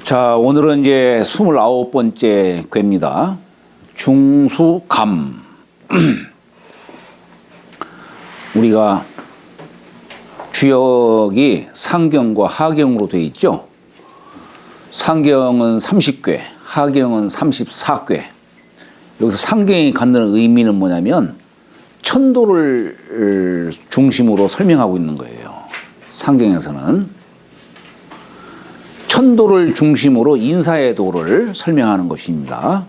자, 오늘은 이제 29번째 괴입니다. 중수감. 우리가 주역이 상경과 하경으로 되어 있죠. 상경은 30괴, 하경은 34괴. 여기서 상경이 갖는 의미는 뭐냐면 천도를 중심으로 설명하고 있는 거예요. 상경에서는 천도를 중심으로 인사의 도를 설명하는 것입니다.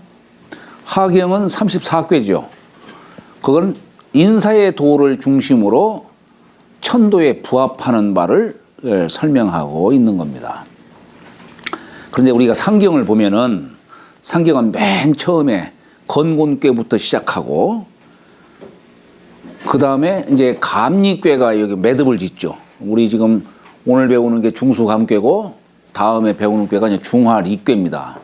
하경은 34괴죠. 그건 인사의 도를 중심으로 천도에 부합하는 바를 설명하고 있는 겁니다. 그런데 우리가 상경을 보면은 상경은 맨 처음에 건곤괴부터 시작하고 그 다음에 이제 감리괴가 여기 매듭을 짓죠. 우리 지금 오늘 배우는 게 중수감괴고 다음에 배우는 꾀가 이제 중화리꾀입니다.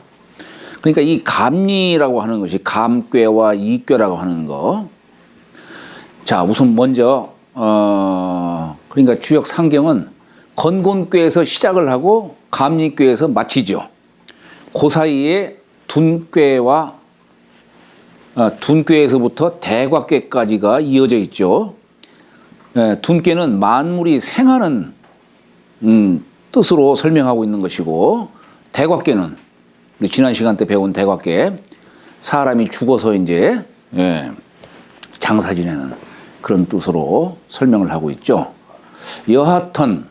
그러니까 이 감리라고 하는 것이 감꾀와 이꾀라고 하는 거. 자, 우선 먼저 그러니까 주역 상경은 건곤꾀에서 시작을 하고 감리꾀에서 마치죠. 그 사이에 둔꾀와 둔꾀에서부터 대과꾀까지가 이어져 있죠. 둔꾀는 만물이 생하는 뜻으로 설명하고 있는 것이고, 대과꾀는 우리 지난 시간 때 배운 대과꾀, 사람이 죽어서 이제 장사 지내는 그런 뜻으로 설명을 하고 있죠. 여하튼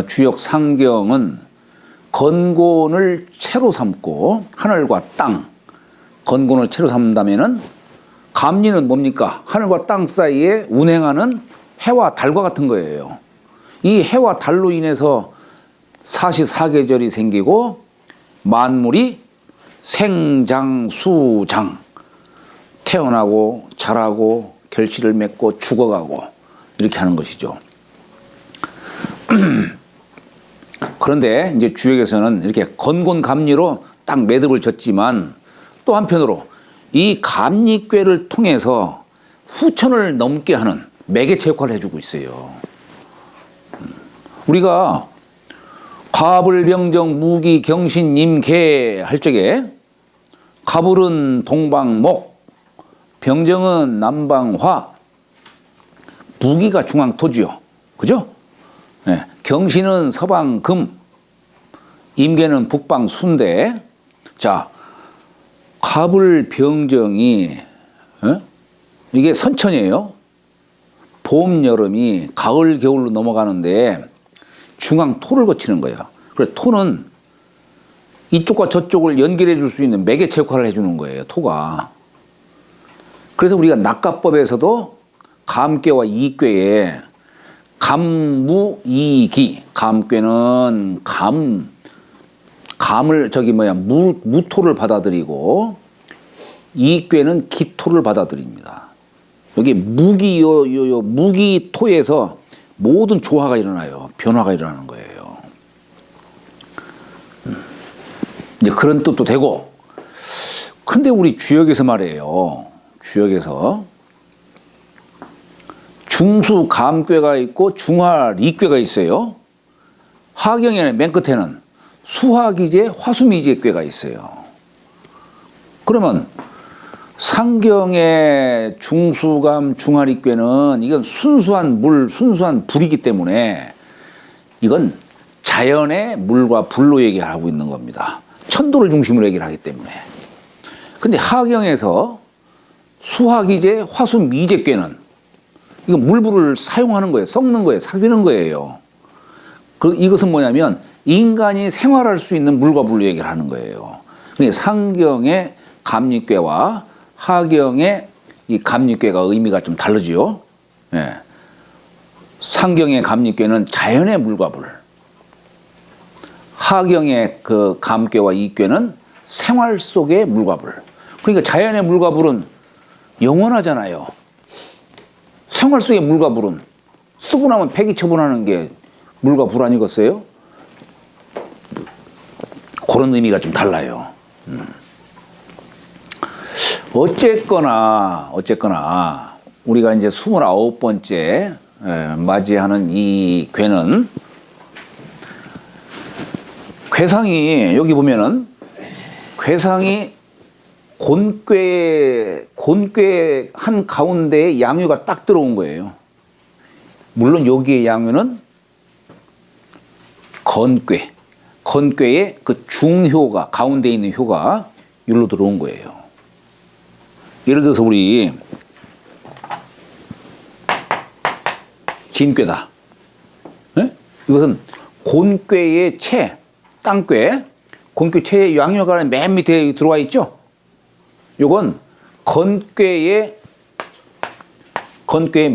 주역 상경은 건곤을 채로 삼고 하늘과 땅, 건곤을 채로 삼다면은 감리는 뭡니까? 하늘과 땅 사이에 운행하는 해와 달과 같은 거예요. 이 해와 달로 인해서 사시사계절이 생기고 만물이 생장수장, 태어나고 자라고 결실을 맺고 죽어가고 이렇게 하는 것이죠. 그런데 이제 주역에서는 이렇게 건곤감리로 딱 매듭을 졌지만 또 한편으로 이 감리꾀를 통해서 후천을 넘게 하는 매개체 역할을 해주고 있어요. 우리가 가불병정 무기경신 임계 할 적에 가불은 동방목, 병정은 남방화, 무기가 중앙토지요. 그죠? 네. 경신은 서방금, 임계는 북방순대. 자, 가불병정이 이게 선천이에요. 봄, 여름이 가을, 겨울로 넘어가는데 중앙 토를 거치는 거예요. 그래서 토는 이쪽과 저쪽을 연결해 줄 수 있는 매개체 역할을 해주는 거예요. 토가. 그래서 우리가 낙가법에서도 감꾀와 이꾀에 감무이기, 감꾀는 감을 무토를 받아들이고 이꾀는 기토를 받아들입니다. 여기 무기토에서 모든 조화가 일어나요. 변화가 일어나는 거예요. 이제 그런 뜻도 되고. 근데 우리 주역에서 말이에요. 주역에서 중수감꾀가 있고 중화리꾀가 있어요. 하경에는 맨 끝에는 수화기제, 화수미제꾀가 있어요. 그러면 상경의 중수감, 중화리꾀는 이건 순수한 물, 순수한 불이기 때문에 이건 자연의 물과 불로 얘기하고 있는 겁니다. 천도를 중심으로 얘기를 하기 때문에. 근데 하경에서 수화기제, 화수미제꾀는 이건 물불을 사용하는 거예요. 썩는 거예요. 사귀는 거예요. 이것은 뭐냐면 인간이 생활할 수 있는 물과 불로 얘기를 하는 거예요. 그러니까 상경의 감리꾀와 하경의 이 감리꾀가 의미가 좀 다르지요. 예. 상경의 감리꾀는 자연의 물과 불, 하경의 그 감꾀와 이꾀는 생활 속의 물과 불. 그러니까 자연의 물과 불은 영원하잖아요. 생활 속의 물과 불은 쓰고 나면 폐기 처분하는 게 물과 불 아니겠어요? 그런 의미가 좀 달라요. 어쨌거나 우리가 이제 29번째 맞이하는 이 괴는 괴상이 여기 보면은 괴상이 곤괴 한 가운데에 양유가 딱 들어온 거예요. 물론 여기에 양유는 건괴의 그 중효가 가운데 있는 효가 여기로 들어온 거예요. 예를 들어서 우리 진괴다. 네? 이것은 곤괴의 채, 땅괴, 곤괴 채의 양효가 맨 밑에 들어와 있죠. 요건 건괴의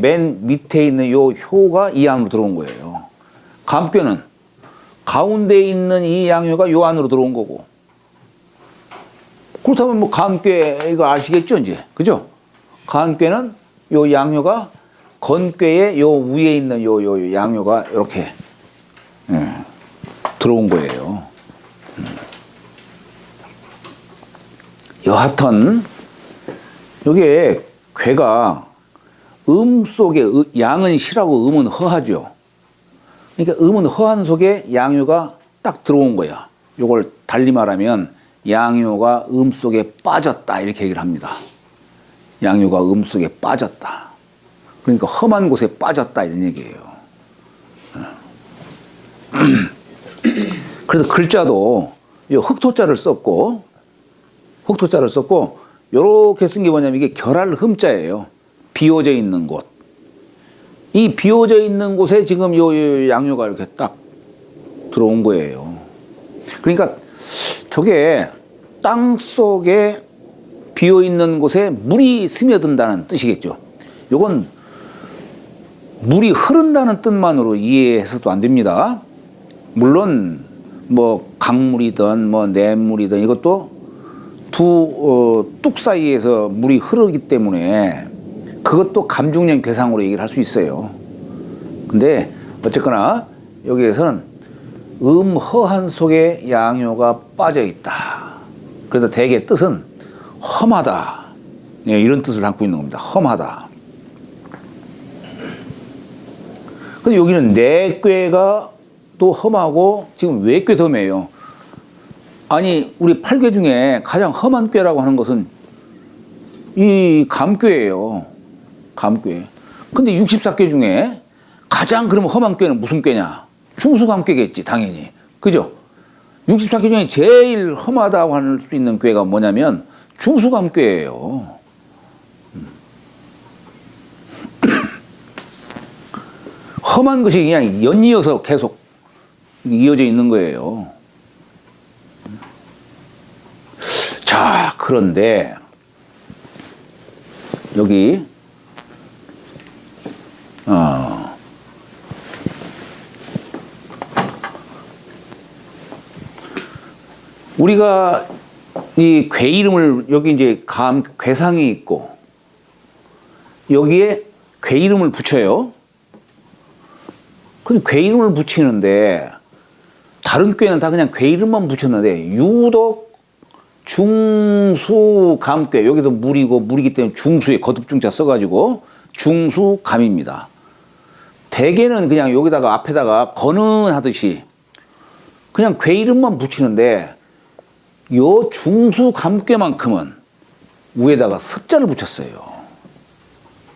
맨 밑에 있는 요 효가 이 안으로 들어온 거예요. 감괴는 가운데 있는 이 양효가 요 안으로 들어온 거고. 그렇다면 뭐 감괴 이거 아시겠죠, 이제. 그죠? 감괴는 요 양효가 건괴의 요 위에 있는 요 양효가 이렇게 들어온 거예요. 여하튼 여기에 괴가 음 속에 양은 실하고 음은 허하죠. 그러니까 음은 허한 속에 양효가 딱 들어온 거야. 요걸 달리 말하면 양효가 음 속에 빠졌다 이렇게 얘기를 합니다. 양효가 음 속에 빠졌다. 그러니까 험한 곳에 빠졌다 이런 얘기예요. 그래서 글자도 흑토자를 썼고 요렇게 쓴 게 뭐냐면 이게 결할 흠자예요. 비워져 있는 곳. 이 비워져 있는 곳에 지금 요 양효가 이렇게 딱 들어온 거예요. 그러니까 저게 땅 속에 비어 있는 곳에 물이 스며든다는 뜻이겠죠. 요건 물이 흐른다는 뜻만으로 이해해서도 안 됩니다. 물론 뭐 강물이든 뭐 냇물이든 이것도 뚝 사이에서 물이 흐르기 때문에 그것도 감중량 괴상으로 얘기를 할 수 있어요. 근데 어쨌거나 여기에서는 음허한 속에 양효가 빠져 있다. 그래서 대개 뜻은 험하다. 네, 이런 뜻을 담고 있는 겁니다. 험하다. 근데 여기는 내괴가 또 험하고 지금 외괴 험해요. 아니 우리 8괴 중에 가장 험한 꾀라고 하는 것은 이 감꾀예요. 감꾀. 근데 64꾀 중에 가장 그러면 험한 꾀는 무슨 꾀냐? 중수감꾀겠지 당연히. 그죠? 64꾀 중에 제일 험하다고 할 수 있는 꾀가 뭐냐면 중수감꾀예요. 험한 것이 그냥 연이어서 계속 이어져 있는 거예요. 자, 그런데 여기 우리가 이 괴 이름을 여기 이제 괴상이 있고 여기에 괴 이름을 붙여요. 근데 괴 이름을 붙이는데 다른 꾀는 다 그냥 괴 이름만 붙였는데 유독 중수감괴 여기도 물이고 물이기 때문에 중수에 거듭중자 써가지고 중수감입니다. 대개는 그냥 여기다가 앞에다가 거는하듯이 그냥 괴 이름만 붙이는데 요 중수감괴만큼은 위에다가 습자를 붙였어요.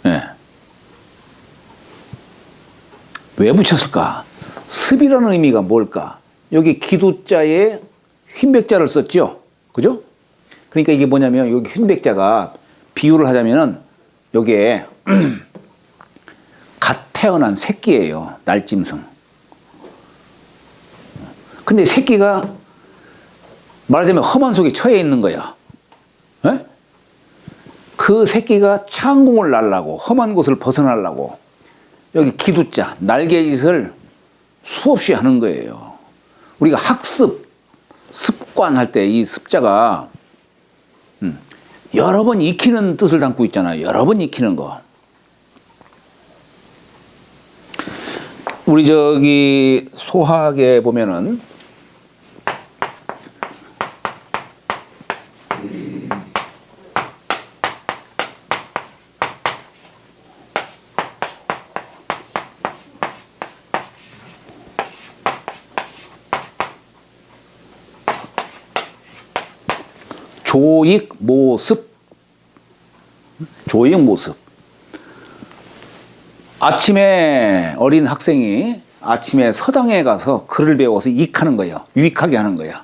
네. 왜 붙였을까? 습이라는 의미가 뭘까? 여기 기두자에 흰백자를 썼죠. 그죠? 그러니까 이게 뭐냐면 여기 흰백자가 비유를 하자면은 여기에 갓 태어난 새끼예요. 날짐승. 근데 새끼가 말하자면 험한 속에 처해 있는 거야. 에? 그 새끼가 창궁을 날라고 험한 곳을 벗어나려고 여기 기두자 날개짓을 수없이 하는 거예요. 우리가 학습 습관할 때 이 습자가 여러 번 익히는 뜻을 담고 있잖아요. 여러 번 익히는 거. 우리 저기 소학에 보면은 조익 모습. 조익 모습. 아침에 어린 학생이 아침에 서당에 가서 글을 배워서 익하는 거예요. 유익하게 하는 거예요.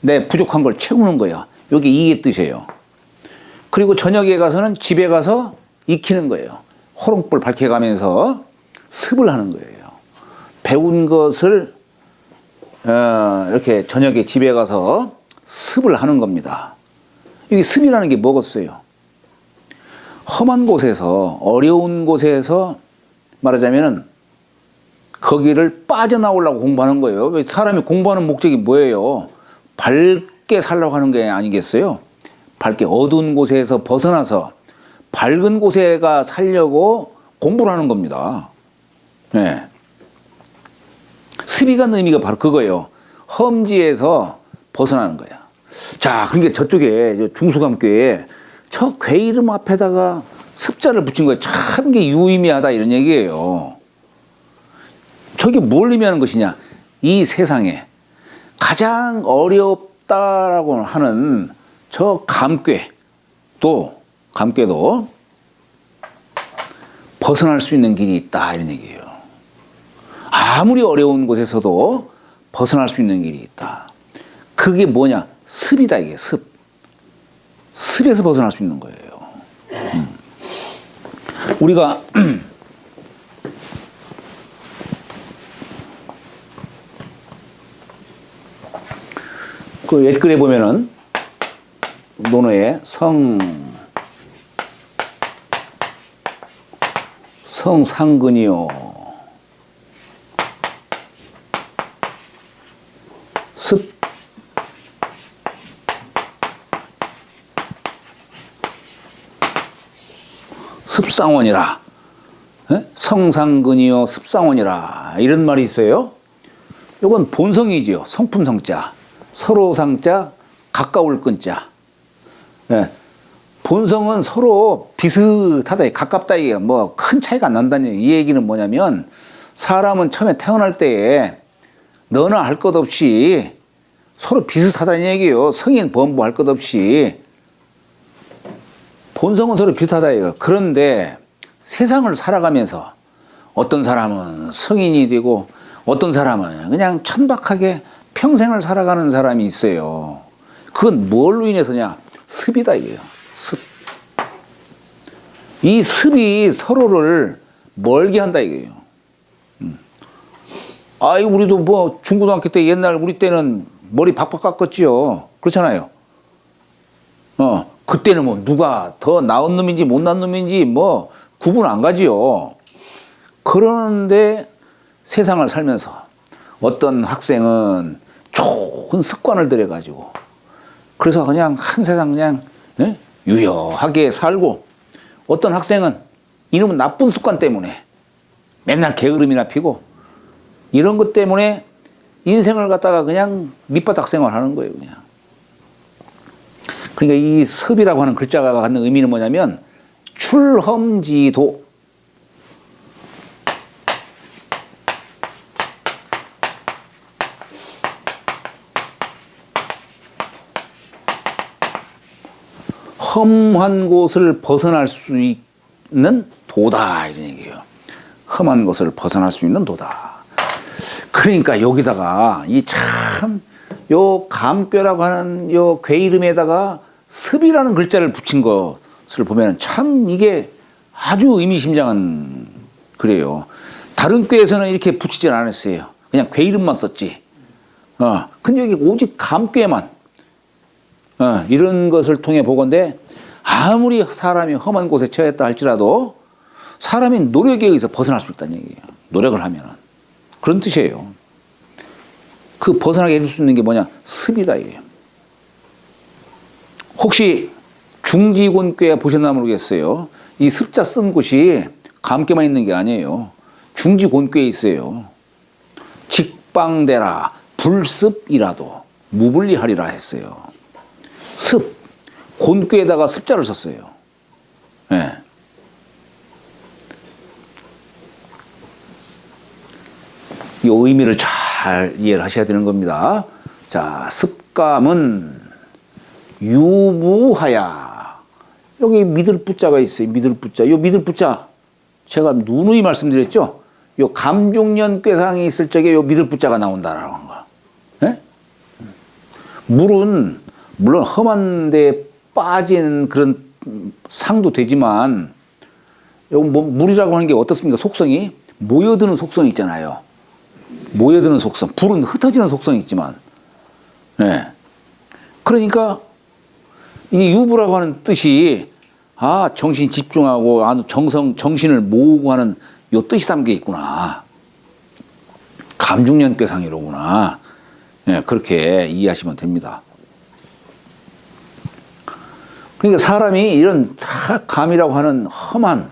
내 부족한 걸 채우는 거예요. 여기 이게 뜻이에요. 그리고 저녁에 가서는 집에 가서 익히는 거예요. 호롱불 밝혀가면서 습을 하는 거예요. 배운 것을 이렇게 저녁에 집에 가서 습을 하는 겁니다. 이게 습이라는 게 뭐겠어요? 험한 곳에서, 어려운 곳에서 말하자면은 거기를 빠져나오려고 공부하는 거예요. 왜 사람이 공부하는 목적이 뭐예요? 밝게 살려고 하는 게 아니겠어요? 밝게 어두운 곳에서 벗어나서 밝은 곳에가 살려고 공부를 하는 겁니다. 네. 습이 갖는 의미가 바로 그거예요. 험지에서 벗어나는 거야. 자, 그러니까 저쪽에 중수감교에 저 괴 이름 앞에다가 습자를 붙인 거예요. 참 게 유의미하다 이런 얘기예요. 저게 뭘 의미하는 것이냐? 이 세상에 가장 어렵다라고 하는 저 감꾀도 벗어날 수 있는 길이 있다 이런 얘기예요. 아무리 어려운 곳에서도 벗어날 수 있는 길이 있다. 그게 뭐냐? 습이다 이게 습. 습에서 벗어날 수 있는 거예요. 우리가 그 옛글에 보면은 논어에 성상근이요 습 습상원이라. 성상근이요 습상원이라 이런 말이 있어요. 이건 본성이지요. 성품성자, 서로상자, 가까울 끈자. 네. 본성은 서로 비슷하다, 가깝다 이게 뭐 큰 차이가 안 난다는 얘기. 이 얘기는 뭐냐면 사람은 처음에 태어날 때에 너나 할 것 없이 서로 비슷하다는 얘기예요. 성인 범부 할 것 없이 본성은 서로 비슷하다 이거. 그런데 세상을 살아가면서 어떤 사람은 성인이 되고 어떤 사람은 그냥 천박하게 평생을 살아가는 사람이 있어요. 그건 뭘로 인해서냐? 습이다 이게요. 습. 이 습이 서로를 멀게 한다 이거예요. 아이 우리도 뭐 중고등학교 때 옛날 우리 때는 머리 박박 깎았지요. 그렇잖아요. 그때는 뭐 누가 더 나은 놈인지 못 나은 놈인지 뭐 구분 안 가지요. 그런데 세상을 살면서 어떤 학생은 좋은 습관을 들여가지고 그래서 그냥 한 세상 그냥 유여하게 살고 어떤 학생은 이놈은 나쁜 습관 때문에 맨날 게으름이나 피고 이런 것 때문에 인생을 갖다가 그냥 밑바닥 생활하는 거예요. 그냥. 그러니까 이 습이라고 하는 글자가 갖는 의미는 뭐냐면 출험지도. 험한 곳을 벗어날 수 있는 도다 이런 얘기예요. 험한 곳을 벗어날 수 있는 도다. 그러니까 여기다가 이 참 요 감뼈라고 하는 요 괴 이름에다가 습이라는 글자를 붙인 것을 보면 참 이게 아주 의미심장한 글이에요. 다른 꾀에서는 이렇게 붙이진 않았어요. 그냥 괴 이름만 썼지. 근데 여기 오직 감꾀만 이런 것을 통해 보건대 아무리 사람이 험한 곳에 처했다 할지라도 사람이 노력에 의해서 벗어날 수 있다는 얘기예요. 노력을 하면은. 그런 뜻이에요. 그 벗어나게 해줄 수 있는 게 뭐냐? 습이다 이게요. 혹시 중지곤괴 보셨나 모르겠어요. 이 습자 쓴 곳이 감깨만 있는 게 아니에요. 중지곤괴에 있어요. 직방대라 불습이라도 무불리하리라 했어요. 습, 곤괴에다가 습자를 썼어요. 네. 이 의미를 잘 이해를 하셔야 되는 겁니다. 자, 습감은 유부하야. 여기 믿을 부자가 있어요. 믿을 부자. 요 믿을 부자. 제가 누누이 말씀드렸죠. 요 감중년 꾀상이 있을 적에 요 믿을 부자가 나온다라고 한 거야. 예? 물은 물론 험한 데 빠진 그런 상도 되지만 요 뭐 물이라고 하는 게 어떻습니까? 속성이 모여드는 속성이 있잖아요. 모여드는 속성. 불은 흩어지는 속성이 있지만. 예. 그러니까 이 유부라고 하는 뜻이 정신 집중하고 정신을 모으고 하는 요 뜻이 담겨 있구나. 감중년꾀상이로구나. 예, 그렇게 이해하시면 됩니다. 그러니까 사람이 이런 감이라고 하는 험한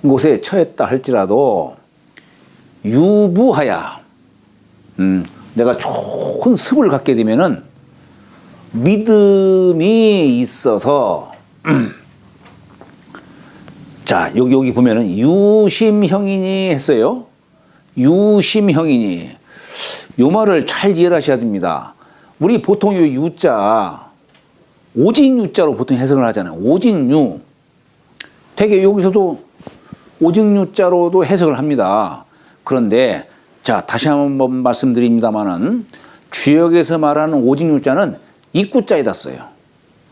곳에 처했다 할지라도 유부하야. 내가 좋은 습을 갖게 되면은 믿음이 있어서 자, 여기 보면은 유심형이니 했어요. 유심형이니. 요 말을 잘 이해를 하셔야 됩니다. 우리 보통 요 유자, 오직 유자로 보통 해석을 하잖아요. 오직 유. 되게 여기서도 오직 유자로도 해석을 합니다. 그런데, 자, 다시 한번 말씀드립니다만은, 주역에서 말하는 오직 유자는 입구자에다 써요.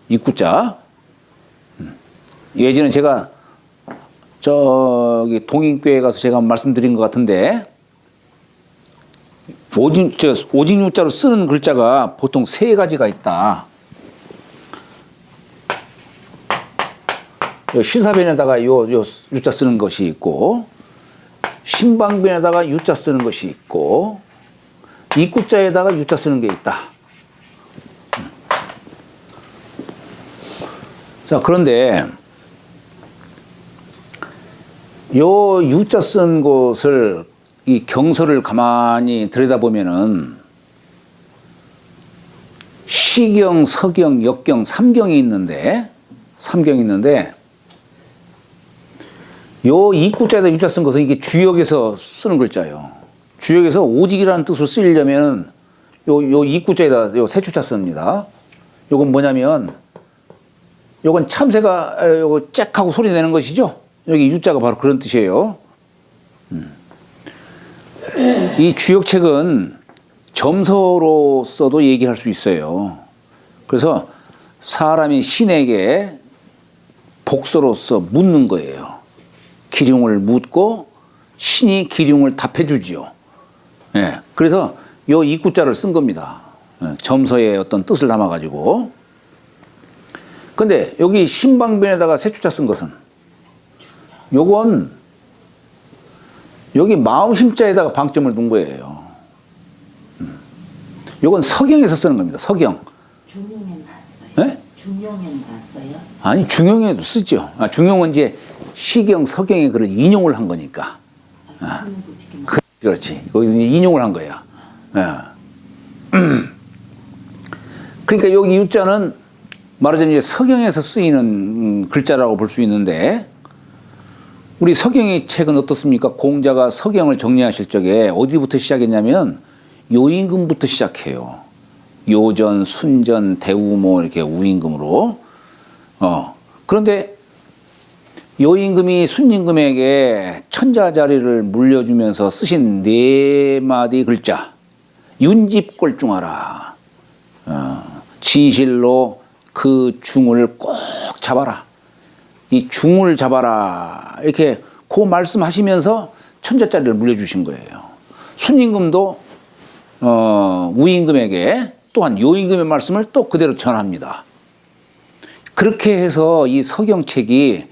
입구자. 예전에 제가 저기 동인교회 가서 제가 말씀드린 것 같은데 오직 유자로 쓰는 글자가 보통 세 가지가 있다. 시사변에다가 요 유자 쓰는 것이 있고 신방변에다가 유자 쓰는 것이 있고 입구자에다가 유자 쓰는 게 있다. 자, 그런데 요 유자 쓴 곳을 이 경서를 가만히 들여다보면은 시경, 서경, 역경, 삼경이 있는데 요 입구자에다 유자 쓴 것은 이게 주역에서 쓰는 글자예요. 주역에서 오직이라는 뜻으로 쓰려면 요 입구자에다 요 세추자 씁니다. 요건 뭐냐면 요건 참새가 요거 짹 하고 소리 내는 것이죠. 여기 유자가 바로 그런 뜻이에요. 이 주역책은 점서로서도 얘기할 수 있어요. 그래서 사람이 신에게 복서로서 묻는 거예요. 기륭을 묻고 신이 기륭을 답해주지요. 예, 그래서 요 입구자를 쓴 겁니다. 점서의 어떤 뜻을 담아가지고. 근데 여기 신방변에다가 세추자 쓴 것은 요건 여기 마음심자에다가 방점을 둔 거예요. 요건 서경에서 쓰는 겁니다. 서경. 중용에는 안 써요? 네? 중용에는 안 써요? 아니, 중용에도 쓰죠. 중용은 이제 시경, 서경의 글을 인용을 한 거니까. 그렇지. 거기서 이제 인용을 한 거야. 그러니까 여기 유자는 말하자면 이제 서경에서 쓰이는 글자라고 볼 수 있는데, 우리 서경의 책은 어떻습니까? 공자가 서경을 정리하실 적에 어디부터 시작했냐면 요임금부터 시작해요. 요전, 순전, 대우모 이렇게 우임금으로. 그런데 요임금이 순임금에게 천자자리를 물려주면서 쓰신 네 마디 글자, 윤집골중하라. 진실로 그 중을 꼭 잡아라. 이 중을 잡아라. 이렇게 그 말씀하시면서 천자자리를 물려주신 거예요. 순임금도 우임금에게 또한 요임금의 말씀을 또 그대로 전합니다. 그렇게 해서 이 서경책이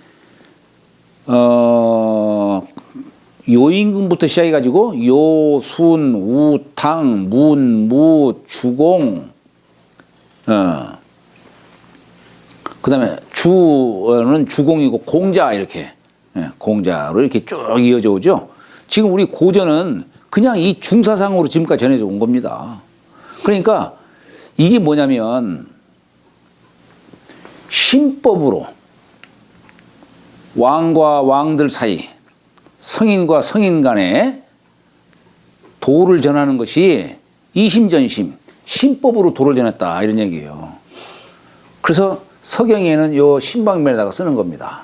요임금부터 시작해가지고 요, 순, 우, 탕, 문, 무, 주공, 그 다음에 주는 주공이고 공자 이렇게 공자로 이렇게 쭉 이어져 오죠. 지금 우리 고전은 그냥 이 중사상으로 지금까지 전해져 온 겁니다. 그러니까 이게 뭐냐면 신법으로 왕과 왕들 사이, 성인과 성인 간에 도를 전하는 것이 이심전심, 신법으로 도를 전했다 이런 얘기예요. 그래서 서경에는 요 신방면에다가 쓰는 겁니다.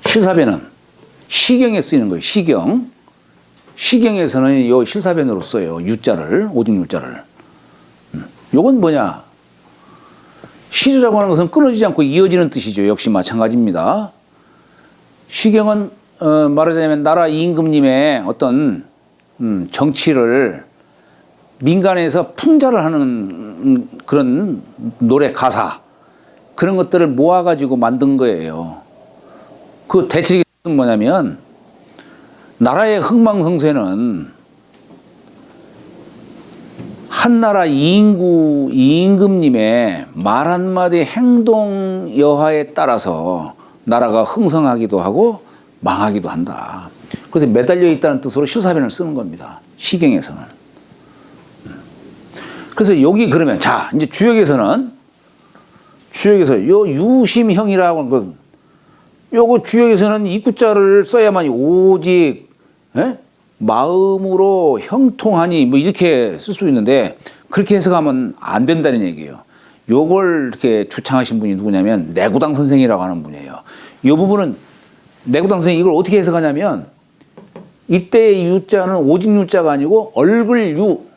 실사변은 시경에 쓰이는 거예요. 시경. 시경에서는 요 실사변으로 써요. 유자를, 오직유자를. 요건 뭐냐? 실이라고 하는 것은 끊어지지 않고 이어지는 뜻이죠. 역시 마찬가지입니다. 시경은 말하자면 나라 임금님의 어떤 정치를 민간에서 풍자를 하는 그런 노래 가사 그런 것들을 모아가지고 만든 거예요. 그 대체적인 뜻은 뭐냐면 나라의 흥망성쇠는 한나라 임금님의 말 한마디 행동 여하에 따라서 나라가 흥성하기도 하고 망하기도 한다. 그래서 매달려 있다는 뜻으로 실사변을 쓰는 겁니다. 시경에서는. 그래서 여기 그러면 자 이제 주역에서 요 유심형이라고 하는 건 요거 주역에서는 입구자를 써야만 오직 마음으로 형통하니 뭐 이렇게 쓸 수 있는데 그렇게 해석하면 안 된다는 얘기예요. 요걸 이렇게 주창하신 분이 누구냐면 내구당 선생이라고 하는 분이에요. 이 부분은 내구당 선생이 이걸 어떻게 해석하냐면 이때의 유자는 오직 유자가 아니고 얼글 유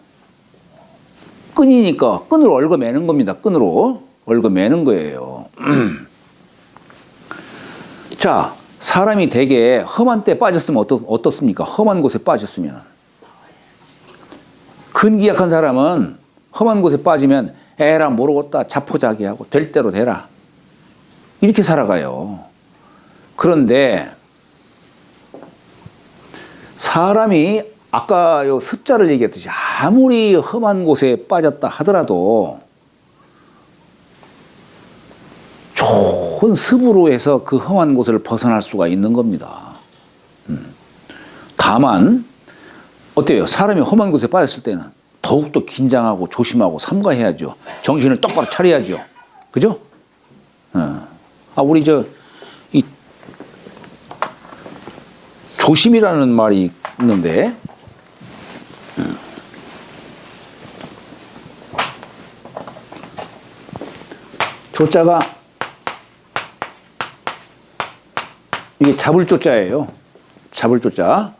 끈이니까 끈으로 얽어매는 겁니다. 끈으로 얽어매는 거예요. 자, 사람이 되게 험한 때 빠졌으면 어떻습니까? 험한 곳에 빠졌으면. 근기약한 사람은 험한 곳에 빠지면 에라 모르겠다 자포자기하고 될 대로 되라 이렇게 살아가요. 그런데 사람이 아까 요 습자를 얘기했듯이 아무리 험한 곳에 빠졌다 하더라도 좋은 습으로 해서 그 험한 곳을 벗어날 수가 있는 겁니다. 다만 어때요? 사람이 험한 곳에 빠졌을 때는 더욱더 긴장하고 조심하고 삼가해야죠. 정신을 똑바로 차려야죠. 그죠? 우리 이 조심이라는 말이 있는데 조자가 이게 잡을 조자예요. 잡을 조자,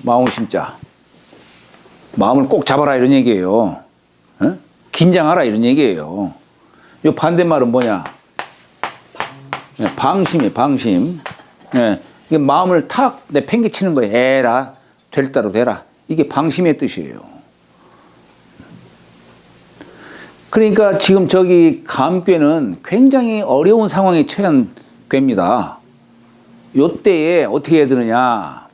마음심자. 마음을 꼭 잡아라 이런 얘기예요. 긴장하라 이런 얘기예요. 이 반대말은 뭐냐? 방심이에요. 방심. 이게 마음을 탁 내팽개치는 거예요. 에라 될 대로 되라. 이게 방심의 뜻이에요. 그러니까 지금 저기 감꾀는 굉장히 어려운 상황에 처한 괴입니다. 요때에 어떻게 해야 되느냐?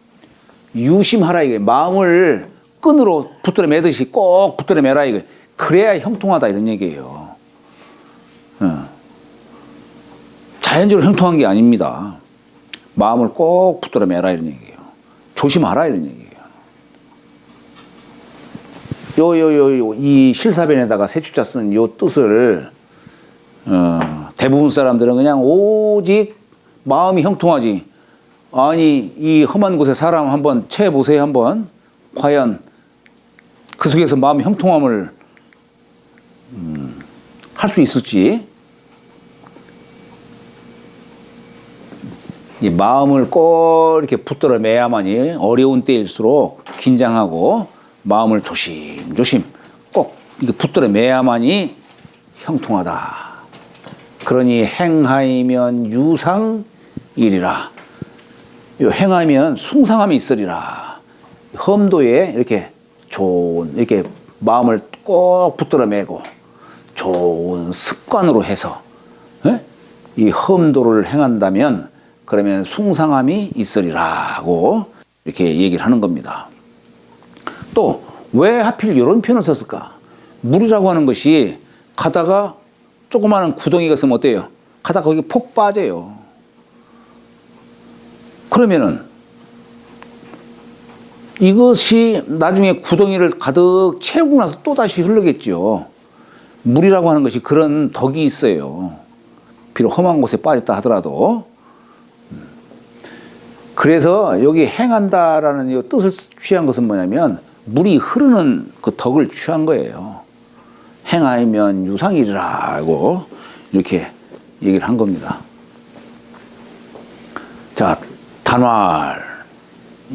유심하라 이게 마음을 끈으로 붙들어 매듯이 꼭 붙들어 매라 이거. 그래야 형통하다 이런 얘기예요. 자연적으로 형통한 게 아닙니다. 마음을 꼭 붙들어 매라 이런 얘기예요. 조심하라 이런 얘기예요. 이 실사변에다가 세추자 쓴 요 뜻을 대부분 사람들은 그냥 오직 마음이 형통하지. 아니 이 험한 곳에 사람 한번 채 보세요 한번. 과연 그 속에서 마음의 형통함을 할 수 있을지. 이 마음을 꼭 이렇게 붙들어 매야만이 어려운 때일수록 긴장하고 마음을 조심조심 꼭 이렇게 붙들어 매야만이 형통하다. 그러니 행하이면 유상이리라. 행하면 숭상함이 있으리라. 험도에 이렇게 좋은 이렇게 마음을 꼭 붙들어 매고 좋은 습관으로 해서 이 험도를 행한다면 그러면 숭상함이 있으리라고 이렇게 얘기를 하는 겁니다. 또 왜 하필 이런 표현을 썼을까? 물이라고 하는 것이 가다가 조그마한 구덩이가 있으면 어때요? 가다가 거기 폭 빠져요. 그러면은 이것이 나중에 구덩이를 가득 채우고 나서 또다시 흐르겠죠. 물이라고 하는 것이 그런 덕이 있어요. 비록 험한 곳에 빠졌다 하더라도. 그래서 여기 행한다라는 이 뜻을 취한 것은 뭐냐면 물이 흐르는 그 덕을 취한 거예요. 행하면 유상이라고 이렇게 얘기를 한 겁니다. 자, 단활.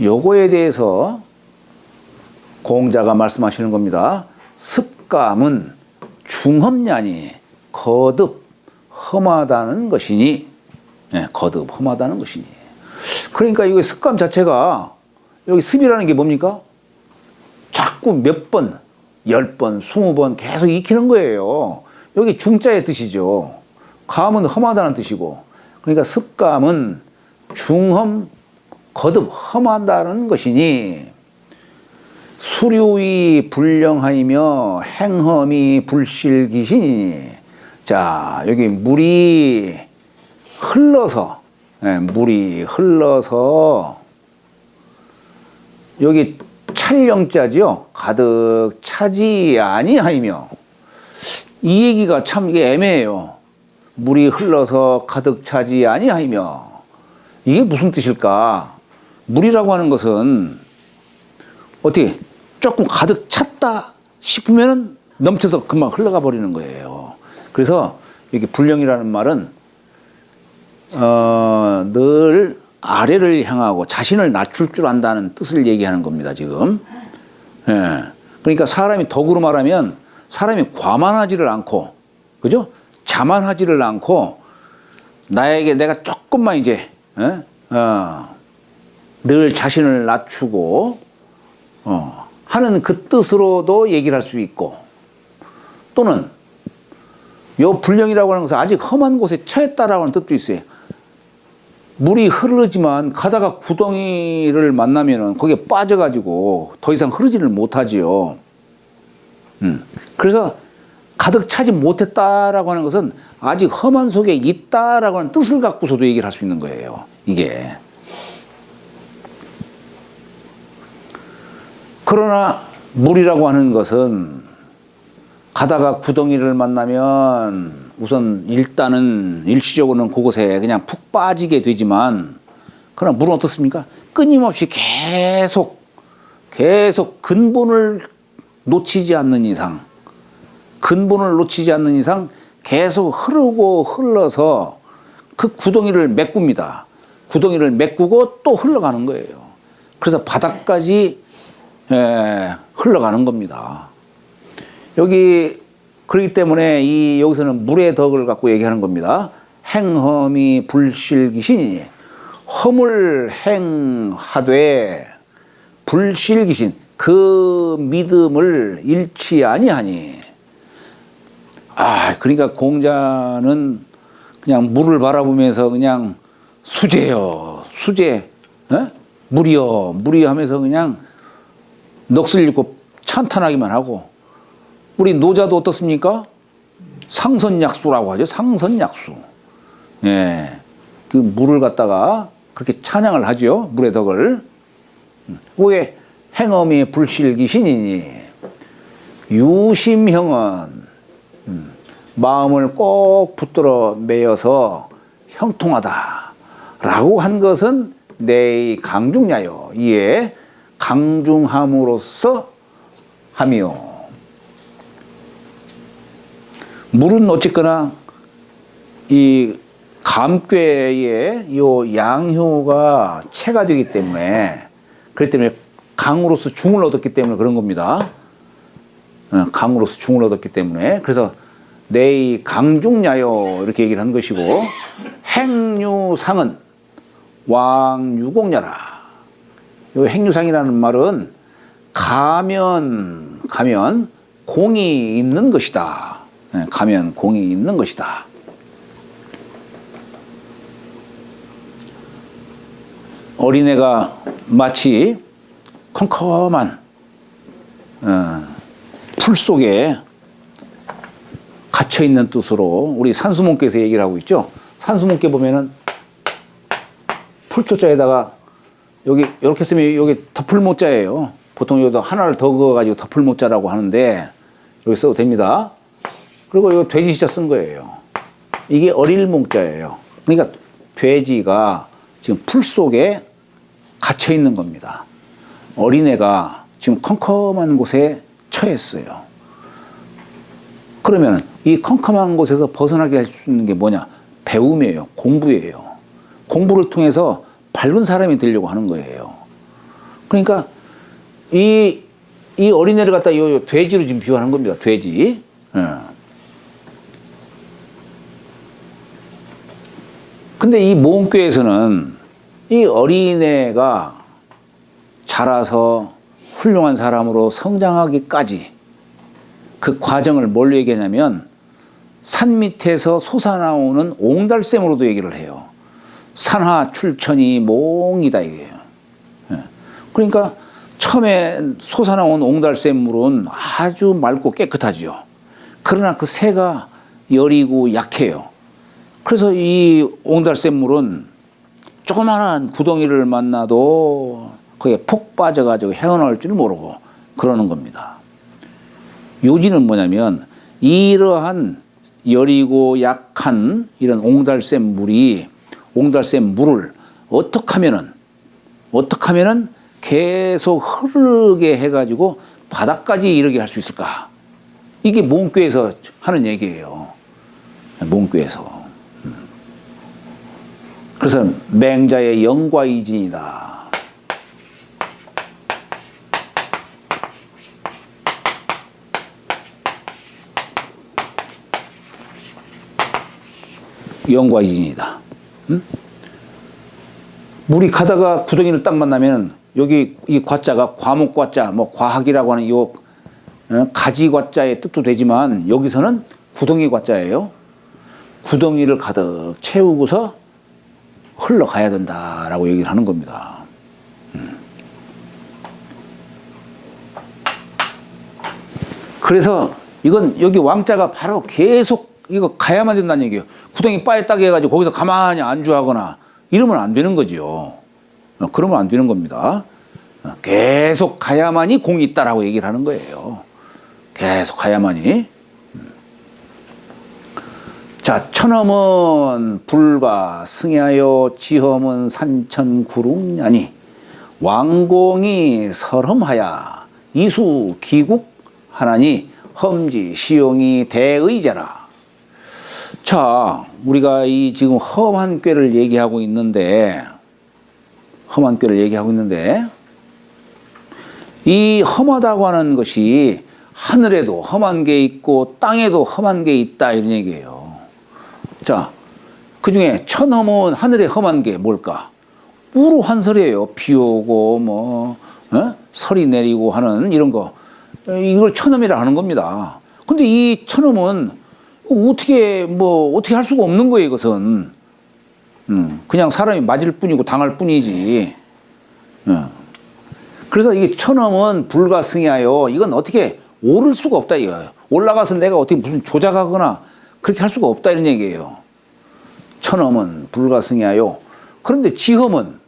요거에 대해서 공자가 말씀하시는 겁니다. 습감은 중험냐니 거듭 험하다는 것이니. 예, 거듭 험하다는 것이니. 그러니까 이거 습감 자체가 여기 습이라는 게 뭡니까? 자꾸 몇 번, 10번, 20번 계속 익히는 거예요. 여기 중자의 뜻이죠. 감은 험하다는 뜻이고. 그러니까 습감은 중험, 거듭 험하다는 것이니 수류이 불령하이며 행험이 불실기시니. 자, 여기 물이 흘러서, 물이 흘러서 여기 찰령자지요. 가득 차지 아니하이며. 이 얘기가 참 이게 애매해요. 물이 흘러서 가득 차지 아니하이며. 이게 무슨 뜻일까? 물이라고 하는 것은 어떻게 조금 가득 찼다 싶으면 넘쳐서 금방 흘러가 버리는 거예요. 그래서 여기 불령이라는 말은 늘 아래를 향하고 자신을 낮출 줄 안다는 뜻을 얘기하는 겁니다, 지금. 예. 그러니까 사람이 덕으로 말하면 사람이 과만하지를 않고, 그죠? 자만하지를 않고, 나에게 내가 조금만 이제, 늘 자신을 낮추고, 하는 그 뜻으로도 얘기를 할 수 있고, 또는, 요 불령이라고 하는 것은 아직 험한 곳에 처했다라고 하는 뜻도 있어요. 물이 흐르지만 가다가 구덩이를 만나면은 거기에 빠져가지고 더 이상 흐르지를 못하지요. 그래서 가득 차지 못했다라고 하는 것은 아직 험한 속에 있다라고 하는 뜻을 갖고서도 얘기를 할 수 있는 거예요. 이게. 그러나 물이라고 하는 것은 가다가 구덩이를 만나면 우선 일단은 일시적으로는 그곳에 그냥 푹 빠지게 되지만, 그러나 물은 어떻습니까? 끊임없이 계속 근본을 놓치지 않는 이상, 계속 흐르고 흘러서 그 구덩이를 메꿉니다. 구덩이를 메꾸고 또 흘러가는 거예요. 그래서 바닥까지 흘러가는 겁니다. 여기 그렇기 때문에 여기서는 물의 덕을 갖고 얘기하는 겁니다. 행험이 불실기신이니, 험을 행하되 불실기신, 그 믿음을 잃지 아니하니. 그러니까 공자는 그냥 물을 바라보면서 그냥 수제요, 수제, 물이요, 물이요 하면서 그냥 넋을 잃고 찬탄하기만 하고, 우리 노자도 어떻습니까? 상선약수라고 하죠. 상선약수. 예. 그 물을 갖다가 그렇게 찬양을 하죠. 물의 덕을. 왜 행엄이 불실기신이니, 유심형은 마음을 꼭 붙들어 매여서 형통하다라고 한 것은 내 강중야요. 이에 강중함으로써 함이요. 물은 어쨌거나 이 감꾀의 요 양효가 체가 되기 때문에, 그렇기 때문에 강으로서 중을 얻었기 때문에 그런 겁니다. 강으로서 중을 얻었기 때문에. 그래서 내이 강중야요 이렇게 얘기를 한 것이고, 행유상은 왕유공야라. 요 행유상이라는 말은 가면 공이 있는 것이다. 가면 공이 있는 것이다. 어린애가 마치 컴컴한 풀 속에 갇혀있는 뜻으로 우리 산수문께서 얘기를 하고 있죠. 산수문께 보면은 풀초자에다가 여기 이렇게 쓰면 여기 덮을모자예요. 보통 여기다 하나를 더 그어가지고 덮을모자라고 하는데 여기 써도 됩니다. 그리고 이거 돼지 시자 쓴 거예요. 이게 어릴몽자예요. 그러니까 돼지가 지금 풀 속에 갇혀 있는 겁니다. 어린애가 지금 컴컴한 곳에 처했어요. 그러면 이 컴컴한 곳에서 벗어나게 할 수 있는 게 뭐냐? 배움이에요. 공부예요. 공부를 통해서 밝은 사람이 되려고 하는 거예요. 그러니까 이 어린애를 갖다 이 돼지로 지금 비유하는 겁니다. 돼지. 예. 근데 이 모험교회에서는 이 어린애가 자라서 훌륭한 사람으로 성장하기까지 그 과정을 뭘로 얘기하냐면 산 밑에서 솟아나오는 옹달샘으로도 얘기를 해요. 산하 출천이 몽이다 이게요. 예. 그러니까 처음에 솟아나온 옹달샘 물은 아주 맑고 깨끗하지요. 그러나 그 새가 여리고 약해요. 그래서 이 옹달샘 물은 조그마한 구덩이를 만나도 거기에 폭 빠져가지고 헤어나올 줄 모르고 그러는 겁니다. 요지는 뭐냐면 이러한 여리고 약한 이런 옹달샘 물을 어떻게 하면은 계속 흐르게 해가지고 바닥까지 이르게 할 수 있을까? 이게 모험교회에서 하는 얘기예요. 모험교회에서. 그래서 맹자의 영과이진이다. 영과이진이다. 응? 물이 가다가 구덩이를 딱 만나면 여기 이 과자가 과목과자, 뭐 과학이라고 하는 요 가지과자의 뜻도 되지만 여기서는 구덩이 과자예요. 구덩이를 가득 채우고서 흘러가야 된다라고 얘기를 하는 겁니다. 그래서 이건 여기 왕자가 바로 계속 이거 가야만 된다는 얘기예요. 구덩이 빠졌다고 해가지고 거기서 가만히 안주하거나 이러면 안 되는 거죠. 그러면 안 되는 겁니다. 계속 가야만이 공이 있다라고 얘기를 하는 거예요. 계속 가야만이. 자, 천엄은 불과 승야여 지엄은 산천구릉냐니 왕공이 설험하야 이수 기국 하나니 험지 시용이 대의자라. 자, 우리가 이 지금 험한 꾀를 얘기하고 있는데 이 험하다고 하는 것이 하늘에도 험한 게 있고 땅에도 험한 게 있다 이런 얘기예요. 자, 그 중에 천험은 하늘에 험한 게 뭘까? 우로환설이에요. 비 오고 설이 내리고 하는 이런 거. 이걸 천험이라 하는 겁니다. 근데 이 천험은 어떻게 할 수가 없는 거예요, 이것은. 그냥 사람이 맞을 뿐이고 당할 뿐이지. 그래서 이게 천엄은 불가승하여 이건 어떻게 오를 수가 없다 이거예요. 올라가서 내가 어떻게 무슨 조작하거나 그렇게 할 수가 없다 이런 얘기예요. 천엄은 불가승하여. 그런데 지엄은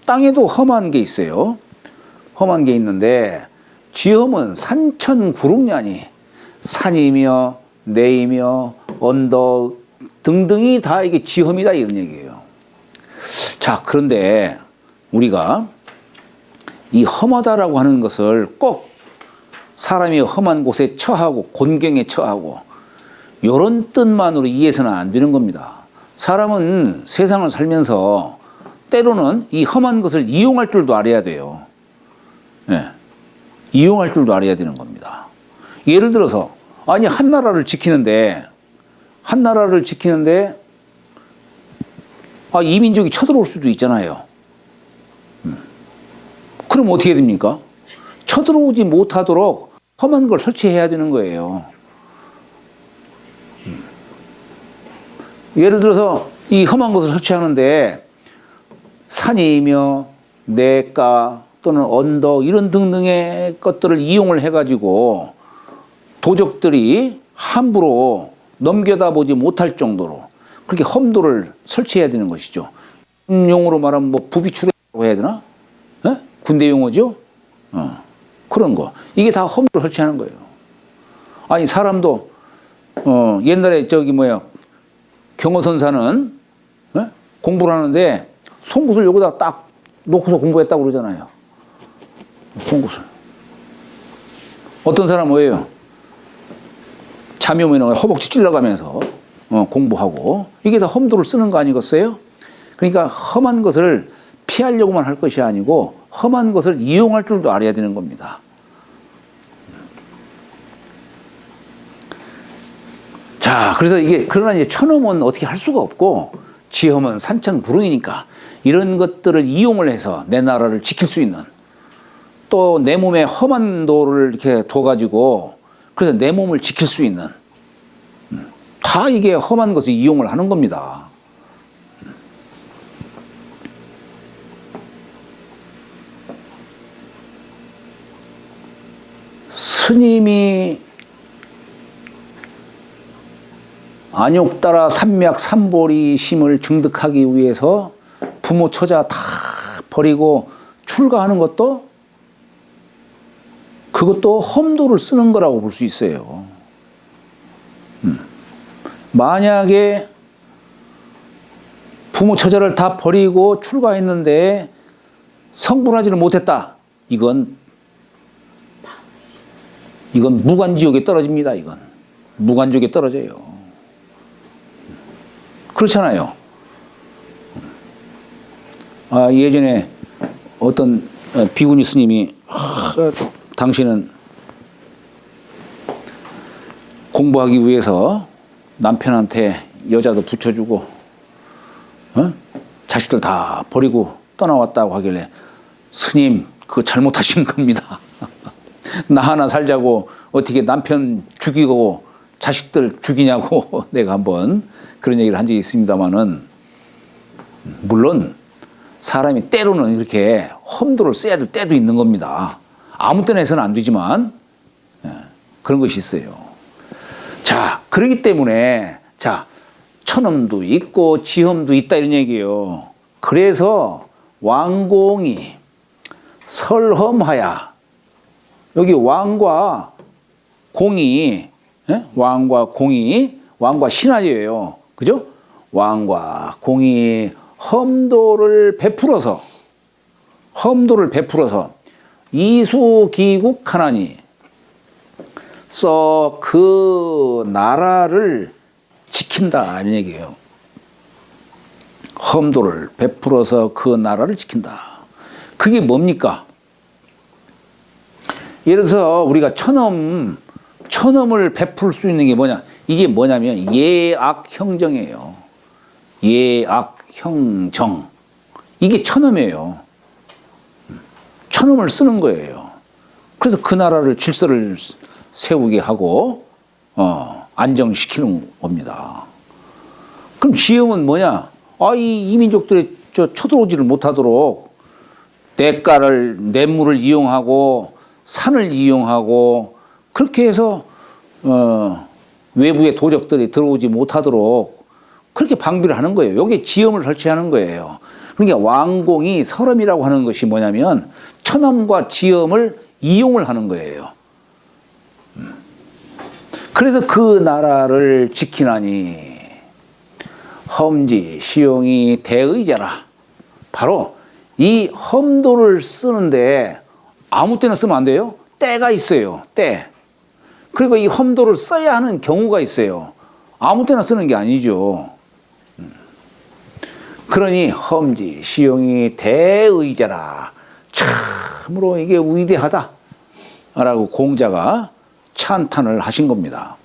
땅에도 험한 게 있어요. 험한 게 있는데 지엄은 산천구릉냐니 산이며 내이며 언덕 등등이 다 이게 지엄이다 이런 얘기예요. 자, 그런데 우리가 이 험하다라고 하는 것을 꼭 사람이 험한 곳에 처하고 곤경에 처하고 이런 뜻만으로 이해해서는 안 되는 겁니다. 사람은 세상을 살면서 때로는 이 험한 것을 이용할 줄도 알아야 돼요. 네. 이용할 줄도 알아야 되는 겁니다. 예를 들어서 아니 한 나라를 지키는데 이민족이 쳐들어올 수도 있잖아요. 그럼 어떻게 됩니까? 쳐들어오지 못하도록 험한 걸 설치해야 되는 거예요. 예를 들어서 이 험한 것을 설치하는데 산이며 냇가 또는 언덕 이런 등등의 것들을 이용을 해가지고 도적들이 함부로 넘겨다보지 못할 정도로 그렇게 험도를 설치해야 되는 것이죠. 용어로 말하면 부비추라고 해야 되나? 군대 용어죠? 그런 거. 이게 다 험도를 설치하는 거예요. 아니 사람도 옛날에 경허선사는 공부를 하는데 송곳을 여기다 딱 놓고서 공부했다고 그러잖아요. 송곳을. 어떤 사람은 뭐예요? 잠이 오면 허벅지 찔러가면서 공부하고 이게 다 험도를 쓰는 거 아니겠어요? 그러니까 험한 것을 피하려고만 할 것이 아니고 험한 것을 이용할 줄도 알아야 되는 겁니다. 자, 그래서 그러나 이제 천험은 어떻게 할 수가 없고 지험은 산천불응이니까 이런 것들을 이용을 해서 내 나라를 지킬 수 있는 또 내 몸에 험한 도를 이렇게 둬가지고 그래서 내 몸을 지킬 수 있는 다 이게 험한 것을 이용을 하는 겁니다. 스님이 안욕따라 삼맥 삼보리 심을 증득하기 위해서 부모 처자 다 버리고 출가하는 것도 그것도 험도를 쓰는 거라고 볼 수 있어요. 만약에 부모 처자를 다 버리고 출가했는데 성불하지를 못했다. 이건 무간지옥에 떨어집니다. 이건 무간지옥에 떨어져요. 그렇잖아요. 예전에 어떤 비구니 스님이 당신은 공부하기 위해서 남편한테 여자도 붙여주고 자식들 다 버리고 떠나왔다고 하길래 스님 그거 잘못하신 겁니다. 나 하나 살자고 어떻게 남편 죽이고 자식들 죽이냐고 내가 한번 그런 얘기를 한 적이 있습니다만은 물론 사람이 때로는 이렇게 험도를 써야 될 때도 있는 겁니다. 아무 때나 해서는 안 되지만 그런 것이 있어요. 자, 그렇기 때문에 자 천험도 있고 지험도 있다 이런 얘기예요. 그래서 왕공이 설험하야 여기 왕과 공이 왕과 신하예요. 그죠? 왕과 공이 험도를 베풀어서 이수기국하나니 그 나라를 지킨다 이런 얘기예요. 험도를 베풀어서 그 나라를 지킨다. 그게 뭡니까? 예를 들어서 우리가 천험을 베풀 수 있는 게 뭐냐? 이게 뭐냐면 예악형정이에요. 예악형정. 이게 천험이에요. 천험을 쓰는 거예요. 그래서 그 나라를 질서를 세우게 하고 안정시키는 겁니다. 그럼 지형은 뭐냐? 이 민족들이 쳐들어오지를 못하도록 냇물을 이용하고 산을 이용하고 그렇게 해서 외부의 도적들이 들어오지 못하도록 그렇게 방비를 하는 거예요. 여기에 지형을 설치하는 거예요. 그러니까 왕공이 설험이라고 하는 것이 뭐냐면 천험과 지형을 이용을 하는 거예요. 그래서 그 나라를 지키나니 험지 시용이 대의자라. 바로 이 험도를 쓰는데 아무 때나 쓰면 안 돼요. 때가 있어요. 때. 그리고 이 험도를 써야 하는 경우가 있어요. 아무 때나 쓰는 게 아니죠. 그러니 험지 시용이 대의자라. 참으로 이게 위대하다 라고 공자가 찬탄을 하신 겁니다.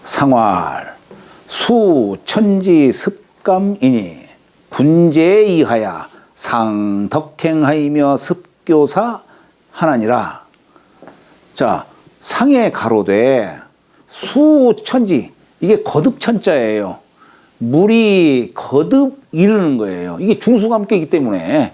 상활 수천지 습감이니 군제에 이하여 상덕행하이며 습교사 하나니라. 자, 상에 가로되 수천지, 이게 거듭천자예요. 물이 거듭 이르는 거예요. 이게 중수감격이기 때문에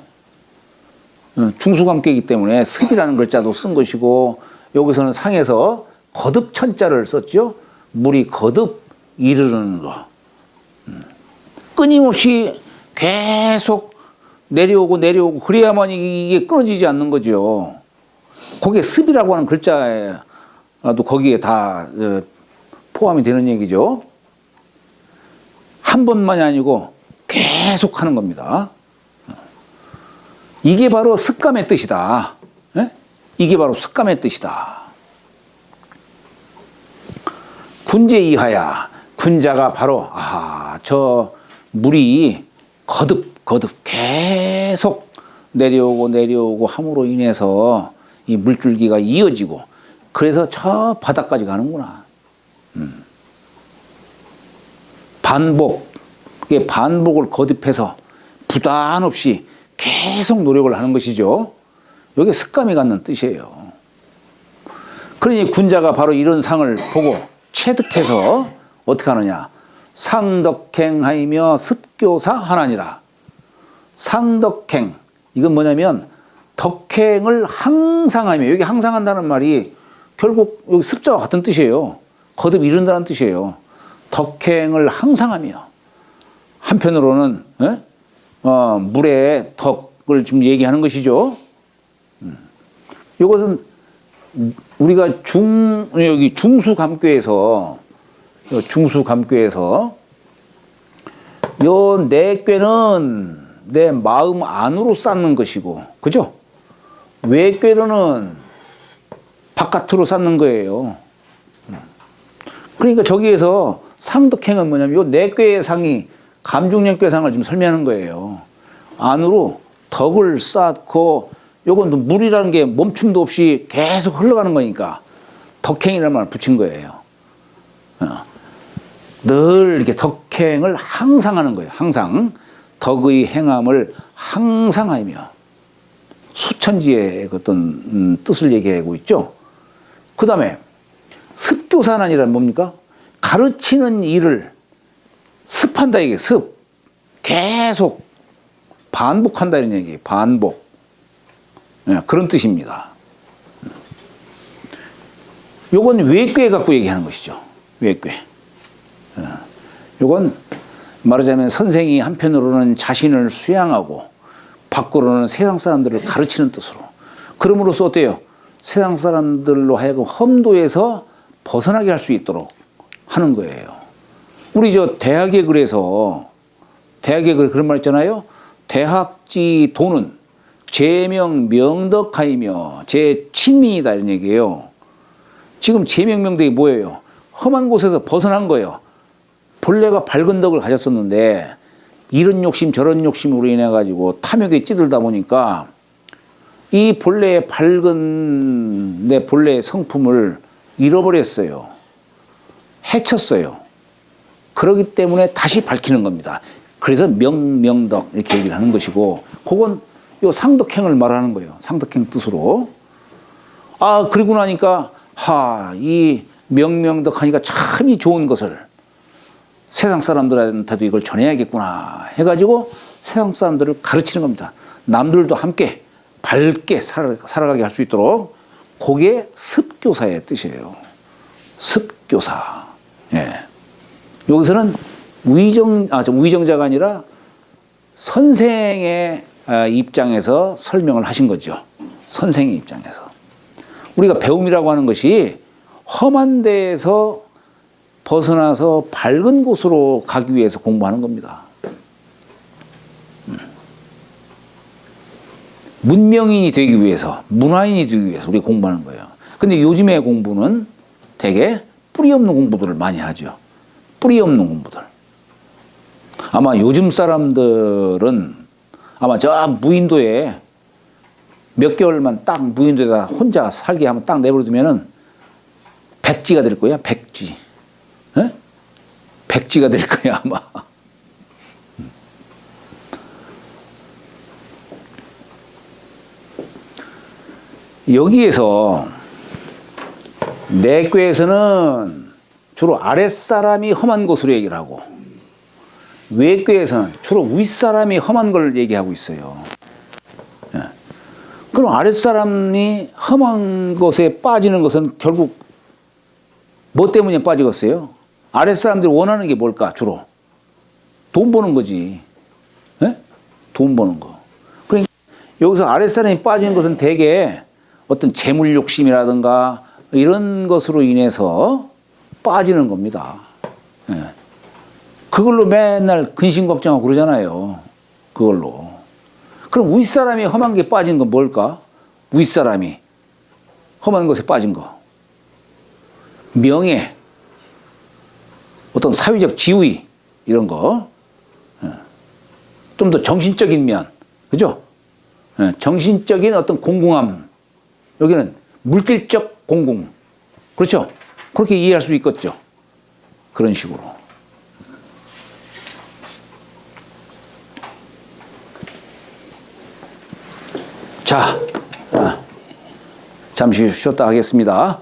습이라는 글자도 쓴 것이고 여기서는 상에서 거듭천자를 썼죠. 물이 거듭 이르는 거. 끊임없이 계속 내려오고 그래야만 이게 끊어지지 않는 거죠. 거기에 습이라고 하는 글자도 거기에 다 포함이 되는 얘기죠. 한 번만이 아니고 계속 하는 겁니다. 이게 바로 습감의 뜻이다. 이게 바로 습감의 뜻이다. 군제 이하야. 군자가 바로 저 물이 거듭 계속 내려오고 함으로 인해서 이 물줄기가 이어지고 그래서 저 바닥까지 가는구나. 반복을 거듭해서 부단 없이 계속 노력을 하는 것이죠. 이게 습감이 갖는 뜻이에요. 그러니 군자가 바로 이런 상을 보고 체득해서 어떻게 하느냐. 상덕행하이며 습교사 하나니라. 상덕행, 이건 뭐냐면 덕행을 항상 하며, 여기 항상 한다는 말이 결국 여기 습자와 같은 뜻이에요. 거듭 이룬다는 뜻이에요. 덕행을 항상 하며. 한편으로는 물의 덕을 지금 얘기하는 것이죠. 이것은 우리가 여기 중수감교에서 요 내꾀는 내 마음 안으로 쌓는 것이고, 그죠? 외꾀로는 바깥으로 쌓는 거예요. 그러니까 저기에서 상덕행은 뭐냐면 요 내꾀의 상이 감중력괴상을 지금 설명하는 거예요. 안으로 덕을 쌓고, 요건 물이라는 게 멈춤도 없이 계속 흘러가는 거니까 덕행이라는 말을 붙인 거예요. 늘 이렇게 덕행을 항상 하는 거예요. 항상. 덕의 행함을 항상 하며. 수천지의 어떤 뜻을 얘기하고 있죠. 그 다음에 습교사난이란 뭡니까? 가르치는 일을 습한다, 이게 습. 계속 반복한다, 이런 얘기예요. 반복. 그런 뜻입니다. 요건 외꾀 갖고 얘기하는 것이죠. 외꾀. 요건 말하자면 선생이 한편으로는 자신을 수양하고 밖으로는 세상 사람들을 가르치는 뜻으로. 그럼으로써 어때요? 세상 사람들로 하여금 험도에서 벗어나게 할 수 있도록 하는 거예요. 우리 대학에 그래서 대학에 그런 말 있잖아요. 대학지 도는 제명 명덕하이며 제 친민이다, 이런 얘기예요. 지금 제명 명덕이 뭐예요? 험한 곳에서 벗어난 거예요. 본래가 밝은 덕을 가졌었는데 이런 욕심 저런 욕심으로 인해 가지고 탐욕에 찌들다 보니까 이 본래의 밝은 내 본래의 성품을 잃어버렸어요. 해쳤어요. 그렇기 때문에 다시 밝히는 겁니다. 그래서 명덕 이렇게 얘기를 하는 것이고, 그건 요 상덕행을 말하는 거예요. 상덕행 뜻으로. 그러고 나니까 이 명덕 하니까 참이 좋은 것을 세상 사람들한테도 이걸 전해야겠구나 해가지고 세상 사람들을 가르치는 겁니다. 남들도 함께 밝게 살아가게 할 수 있도록. 그게 습교사의 뜻이에요. 습교사. 예. 여기서는 위정자가 아니라 선생의 입장에서 설명을 하신 거죠. 선생의 입장에서. 우리가 배움이라고 하는 것이 험한 데에서 벗어나서 밝은 곳으로 가기 위해서 공부하는 겁니다. 문명인이 되기 위해서, 문화인이 되기 위해서 우리가 공부하는 거예요. 근데 요즘의 공부는 되게 뿌리 없는 공부들을 많이 하죠. 뿌리 없는 공부들. 아마 요즘 사람들은 아마 저 무인도에 몇 개월만 딱 무인도에다 혼자 살게 하면 딱 내버려두면은 백지가 될 거야, 백지. 에? 백지가 될 거야, 아마. 여기에서 내꾀에서는 주로 아랫사람이 험한 것으로 얘기를 하고, 외꾀에서는 주로 윗사람이 험한 걸 얘기하고 있어요. 그럼 아랫사람이 험한 것에 빠지는 것은 결국 뭐 때문에 빠지겠어요? 아랫사람들이 원하는 게 뭘까, 주로? 돈 버는 거지. 에? 돈 버는 거. 그러니까 여기서 아랫사람이 빠지는 것은 대개 어떤 재물 욕심이라든가 이런 것으로 인해서 빠지는 겁니다. 예. 그걸로 맨날 근심 걱정하고 그러잖아요. 그걸로. 그럼 윗사람이 험한 게 빠진 건 뭘까? 윗사람이 험한 것에 빠진 거. 명예. 어떤 사회적 지위 이런 거, 좀 더 정신적인 면, 그죠? 정신적인 어떤 공공함, 여기는 물질적 공공, 그렇죠? 그렇게 이해할 수 있겠죠. 그런 식으로. 자, 잠시 쉬었다 하겠습니다.